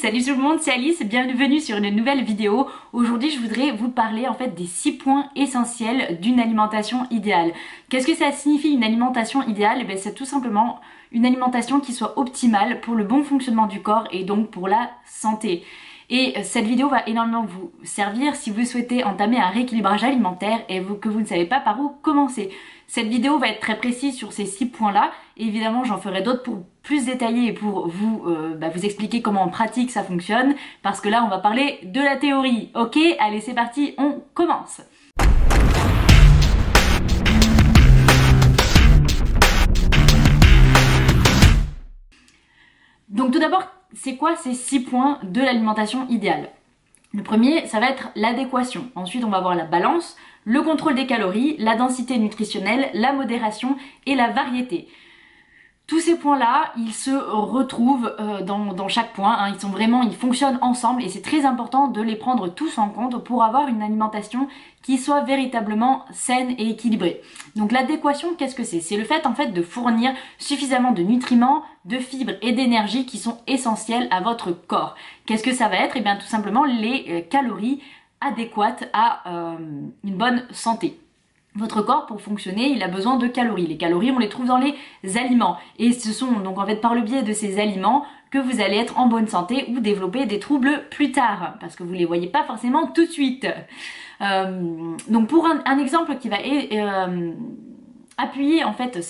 salut tout le monde, c'est Alice, bienvenue sur une nouvelle vidéo. Aujourd'hui je voudrais vous parler en fait des 6 points essentiels d'une alimentation idéale. Qu'est-ce que ça signifie une alimentation idéale? C'est tout simplement une alimentation qui soit optimale pour le bon fonctionnement du corps et donc pour la santé. Et cette vidéo va énormément vous servir si vous souhaitez entamer un rééquilibrage alimentaire et que vous ne savez pas par où commencer. Cette vidéo va être très précise sur ces 6 points-là. Évidemment, j'en ferai d'autres pour plus détailler et pour vous, vous expliquer comment en pratique ça fonctionne. Parce que là, on va parler de la théorie. Ok, allez, c'est parti, on commence. Donc tout d'abord, c'est quoi ces 6 points de l'alimentation idéale? Le premier, ça va être l'adéquation. Ensuite, on va voir la balance, le contrôle des calories, la densité nutritionnelle, la modération et la variété. Tous ces points-là, ils se retrouvent dans chaque point, hein. Ils fonctionnent ensemble et c'est très important de les prendre tous en compte pour avoir une alimentation qui soit véritablement saine et équilibrée. Donc l'adéquation, qu'est-ce que c'est? C'est le fait en fait de fournir suffisamment de nutriments, de fibres et d'énergie qui sont essentiels à votre corps. Qu'est-ce que ça va être? Eh bien tout simplement les calories adéquates à une bonne santé. Votre corps, pour fonctionner, il a besoin de calories. Les calories, on les trouve dans les aliments. Et ce sont donc en fait par le biais de ces aliments que vous allez être en bonne santé ou développer des troubles plus tard. Parce que vous ne les voyez pas forcément tout de suite. Donc pour un exemple qui va appuyer en fait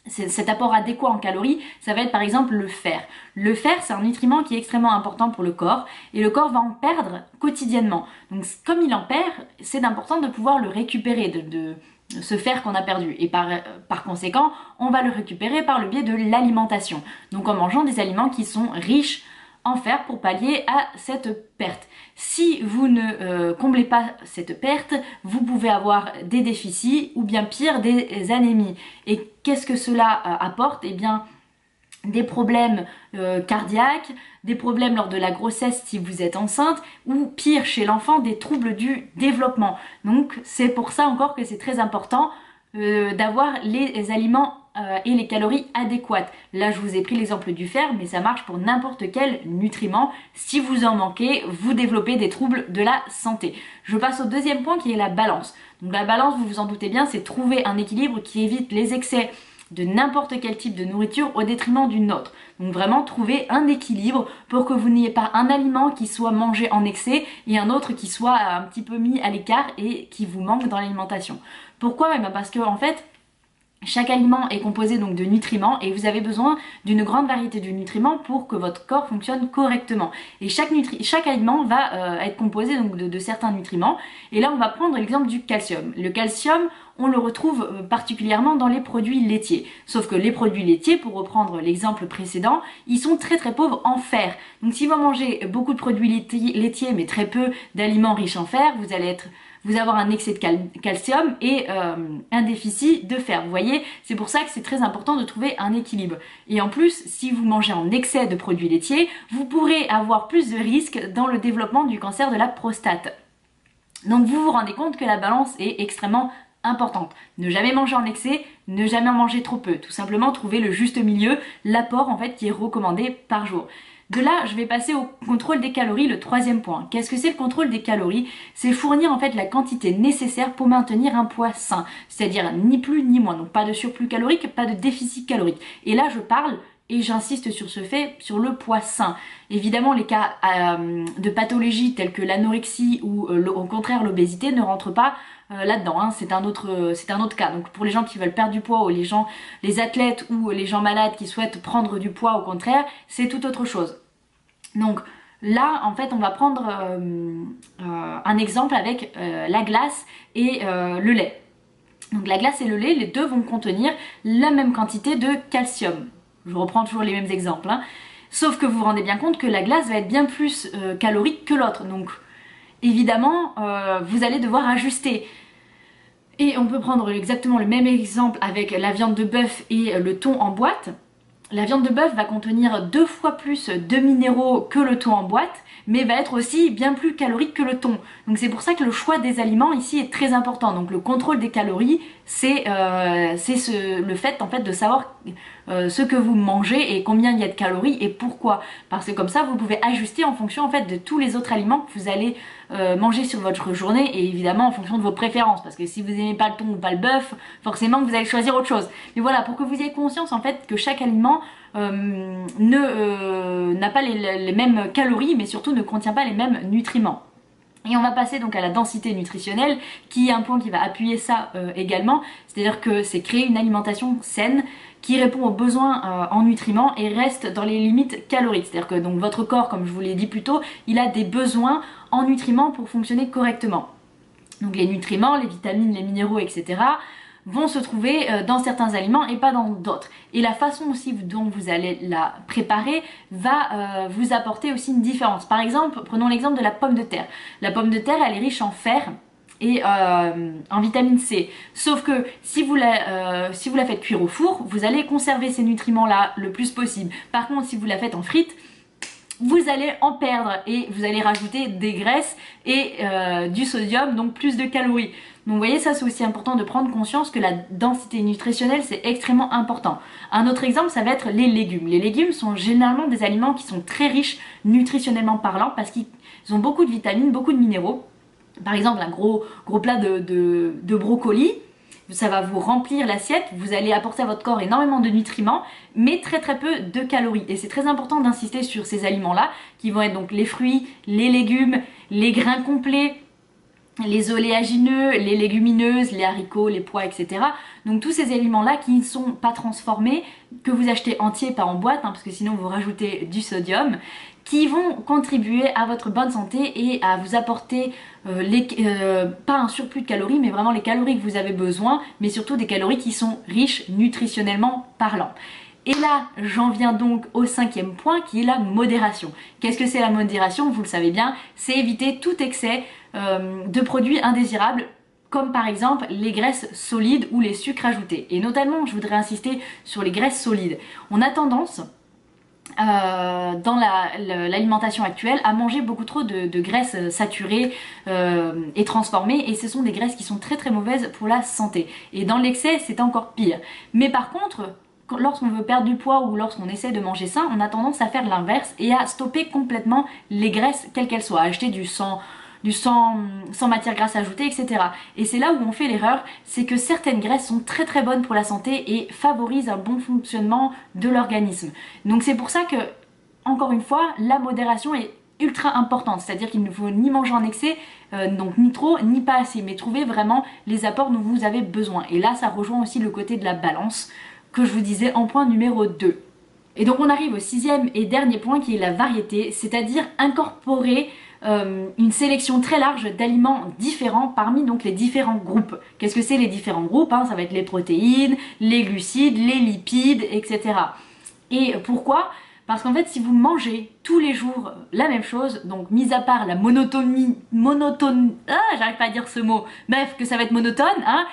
cet apport adéquat en calories, ça va être par exemple le fer. Le fer, c'est un nutriment qui est extrêmement important pour le corps et le corps va en perdre quotidiennement. Donc comme il en perd, c'est important de pouvoir le récupérer, de ce fer qu'on a perdu. Et par conséquent, on va le récupérer par le biais de l'alimentation. Donc en mangeant des aliments qui sont riches en fer pour pallier à cette perte. Si vous ne comblez pas cette perte, vous pouvez avoir des déficits ou bien pire des anémies. Et qu'est-ce que cela apporte? Eh bien des problèmes cardiaques, des problèmes lors de la grossesse si vous êtes enceinte ou pire chez l'enfant, des troubles du développement. Donc c'est pour ça encore que c'est très important d'avoir les aliments et les calories adéquates. Là je vous ai pris l'exemple du fer, mais ça marche pour n'importe quel nutriment. Si vous en manquez, vous développez des troubles de la santé. Je passe au deuxième point qui est la balance. Donc la balance, vous vous en doutez bien, c'est trouver un équilibre qui évite les excès de n'importe quel type de nourriture au détriment d'une autre. Donc vraiment trouver un équilibre pour que vous n'ayez pas un aliment qui soit mangé en excès et un autre qui soit un petit peu mis à l'écart et qui vous manque dans l'alimentation. Pourquoi? Parce que en fait, chaque aliment est composé donc de nutriments et vous avez besoin d'une grande variété de nutriments pour que votre corps fonctionne correctement. Et chaque aliment va être composé donc de certains nutriments. Et là on va prendre l'exemple du calcium. Le calcium, on le retrouve particulièrement dans les produits laitiers. Sauf que les produits laitiers, pour reprendre l'exemple précédent, ils sont très pauvres en fer. Donc si vous mangez beaucoup de produits laitiers mais très peu d'aliments riches en fer, vous allez avoir un excès de calcium et un déficit de fer. Vous voyez, c'est pour ça que c'est très important de trouver un équilibre. Et en plus, si vous mangez en excès de produits laitiers, vous pourrez avoir plus de risques dans le développement du cancer de la prostate. Donc vous vous rendez compte que la balance est extrêmement importante. Ne jamais manger en excès, ne jamais en manger trop peu. Tout simplement trouver le juste milieu, l'apport en fait qui est recommandé par jour. De là, je vais passer au contrôle des calories, le troisième point. Qu'est-ce que c'est le contrôle des calories? C'est fournir en fait la quantité nécessaire pour maintenir un poids sain. C'est-à-dire ni plus ni moins. Donc pas de surplus calorique, pas de déficit calorique. Et là, je parle, et j'insiste sur ce fait, sur le poids sain. Évidemment, les cas de pathologies telles que l'anorexie ou au contraire l'obésité ne rentrent pas là-dedans, hein. C'est un autre cas. Donc pour les gens qui veulent perdre du poids ou les athlètes ou les gens malades qui souhaitent prendre du poids au contraire, c'est tout autre chose. Donc là en fait on va prendre un exemple avec la glace et le lait. Donc la glace et le lait, les deux vont contenir la même quantité de calcium. Je reprends toujours les mêmes exemples, hein. Sauf que vous vous rendez bien compte que la glace va être bien plus calorique que l'autre. Donc évidemment vous allez devoir ajuster. Et on peut prendre exactement le même exemple avec la viande de bœuf et le thon en boîte. La viande de bœuf va contenir 2 fois plus de minéraux que le thon en boîte, mais va être aussi bien plus calorique que le thon. Donc c'est pour ça que le choix des aliments ici est très important. Donc le contrôle des calories le fait en fait de savoir ce que vous mangez et combien il y a de calories et pourquoi. Parce que comme ça, vous pouvez ajuster en fonction en fait de tous les autres aliments que vous allez manger sur votre journée et évidemment en fonction de vos préférences. Parce que si vous n'aimez pas le thon ou pas le bœuf, forcément vous allez choisir autre chose. Mais voilà, pour que vous ayez conscience en fait que chaque aliment n'a pas les mêmes calories, mais surtout ne contient pas les mêmes nutriments. Et on va passer donc à la densité nutritionnelle, qui est un point qui va appuyer ça également, c'est-à-dire que c'est créer une alimentation saine, qui répond aux besoins en nutriments et reste dans les limites caloriques. C'est-à-dire que donc votre corps, comme je vous l'ai dit plus tôt, il a des besoins en nutriments pour fonctionner correctement. Donc les nutriments, les vitamines, les minéraux, etc. vont se trouver dans certains aliments et pas dans d'autres. Et la façon aussi dont vous allez la préparer va vous apporter aussi une différence. Par exemple, prenons l'exemple de la pomme de terre. La pomme de terre, elle est riche en fer et en vitamine C. Sauf que si vous la faites cuire au four, vous allez conserver ces nutriments-là le plus possible. Par contre, si vous la faites en frites, vous allez en perdre et vous allez rajouter des graisses et du sodium, donc plus de calories. Donc vous voyez, ça c'est aussi important de prendre conscience que la densité nutritionnelle c'est extrêmement important. Un autre exemple, ça va être les légumes. Les légumes sont généralement des aliments qui sont très riches nutritionnellement parlant parce qu'ils ont beaucoup de vitamines, beaucoup de minéraux. Par exemple, un gros plat de brocoli, ça va vous remplir l'assiette, vous allez apporter à votre corps énormément de nutriments, mais très peu de calories. Et c'est très important d'insister sur ces aliments-là, qui vont être donc les fruits, les légumes, les grains complets, les oléagineux, les légumineuses, les haricots, les pois, etc. Donc tous ces aliments-là qui ne sont pas transformés, que vous achetez entiers, pas en boîte, parce que sinon vous rajoutez du sodium, qui vont contribuer à votre bonne santé et à vous apporter pas un surplus de calories, mais vraiment les calories que vous avez besoin, mais surtout des calories qui sont riches nutritionnellement parlant. Et là, j'en viens donc au 5e point qui est la modération. Qu'est-ce que c'est la modération? Vous le savez bien, c'est éviter tout excès de produits indésirables, comme par exemple les graisses solides ou les sucres ajoutés. Et notamment, je voudrais insister sur les graisses solides. On a tendance dans l'alimentation actuelle à manger beaucoup trop de graisses saturées et transformées, et ce sont des graisses qui sont très mauvaises pour la santé. Et dans l'excès, c'est encore pire. Mais par contre, lorsqu'on veut perdre du poids ou lorsqu'on essaie de manger sain, on a tendance à faire l'inverse et à stopper complètement les graisses quelles qu'elles soient, à acheter du sans matière grasse ajoutée, etc. Et c'est là où on fait l'erreur, c'est que certaines graisses sont très bonnes pour la santé et favorisent un bon fonctionnement de l'organisme. Donc c'est pour ça que, encore une fois, la modération est ultra importante, c'est-à-dire qu'il ne faut ni manger en excès, donc ni trop, ni pas assez, mais trouver vraiment les apports dont vous avez besoin. Et là, ça rejoint aussi le côté de la balance que je vous disais en point numéro 2. Et donc on arrive au 6e et dernier point qui est la variété, c'est-à-dire incorporer une sélection très large d'aliments différents parmi donc les différents groupes. Qu'est-ce que c'est les différents groupes? Ça va être les protéines, les glucides, les lipides, etc. Et pourquoi? Parce qu'en fait, si vous mangez tous les jours la même chose, donc mis à part la j'arrive pas à dire ce mot, bref, que ça va être monotone,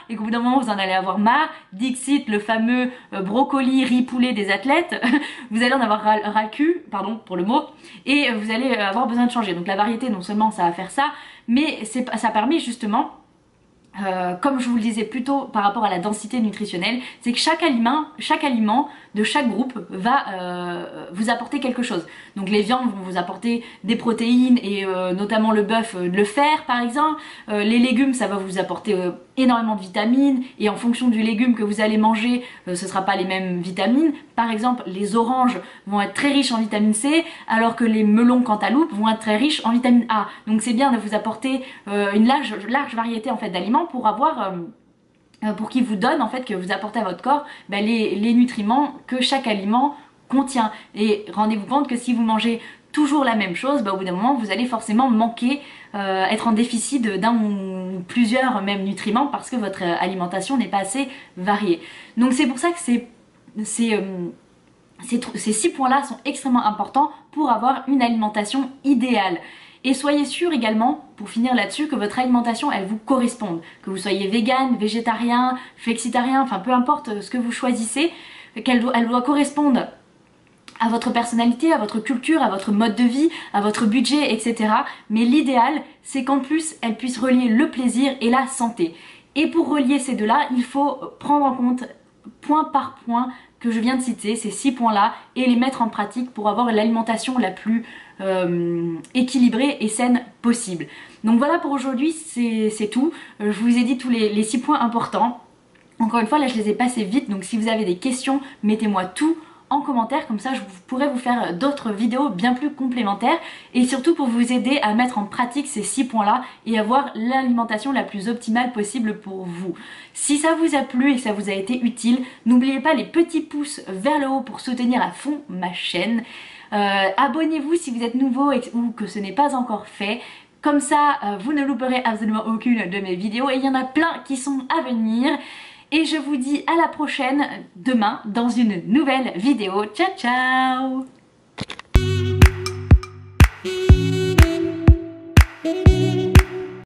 et qu'au bout d'un moment vous en allez avoir marre, Dixit, le fameux brocoli, riz, poulet des athlètes, vous allez en avoir ras le cul, pardon pour le mot, et vous allez avoir besoin de changer. Donc la variété, non seulement ça va faire ça, mais ça permet justement, comme je vous le disais plus tôt par rapport à la densité nutritionnelle, c'est que chaque aliment de chaque groupe va vous apporter quelque chose. Donc les viandes vont vous apporter des protéines et notamment le bœuf, le fer par exemple. Les légumes, ça va vous apporter énormément de vitamines, et en fonction du légume que vous allez manger, ce sera pas les mêmes vitamines. Par exemple, les oranges vont être très riches en vitamine C, alors que les melons cantaloupe vont être très riches en vitamine A. Donc c'est bien de vous apporter une large variété en fait d'aliments pour avoir pour qu'il vous donne en fait, que vous apportez à votre corps les nutriments que chaque aliment contient. Et rendez-vous compte que si vous mangez toujours la même chose, au bout d'un moment vous allez forcément manquer, être en déficit d'un ou plusieurs même nutriments, parce que votre alimentation n'est pas assez variée. Donc c'est pour ça que ces 6 points-là sont extrêmement importants pour avoir une alimentation idéale. Et soyez sûr également, pour finir là-dessus, que votre alimentation, elle vous corresponde. Que vous soyez vegan, végétarien, flexitarien, enfin peu importe ce que vous choisissez, elle doit correspondre à votre personnalité, à votre culture, à votre mode de vie, à votre budget, etc. Mais l'idéal, c'est qu'en plus, elle puisse relier le plaisir et la santé. Et pour relier ces deux-là, il faut prendre en compte point par point que je viens de citer, ces 6 points-là, et les mettre en pratique pour avoir l'alimentation la plus équilibrée et saine possible. Donc voilà pour aujourd'hui, c'est tout. Je vous ai dit tous les 6 points importants. Encore une fois, là je les ai passés vite, donc si vous avez des questions, mettez-moi tout en commentaire, comme ça je pourrais vous faire d'autres vidéos bien plus complémentaires et surtout pour vous aider à mettre en pratique ces 6 points là et avoir l'alimentation la plus optimale possible pour vous. Si ça vous a plu et que ça vous a été utile, n'oubliez pas les petits pouces vers le haut pour soutenir à fond ma chaîne. Abonnez-vous si vous êtes nouveau ou que ce n'est pas encore fait. Comme ça, vous ne louperez absolument aucune de mes vidéos et il y en a plein qui sont à venir. Et je vous dis à la prochaine demain dans une nouvelle vidéo. Ciao ciao!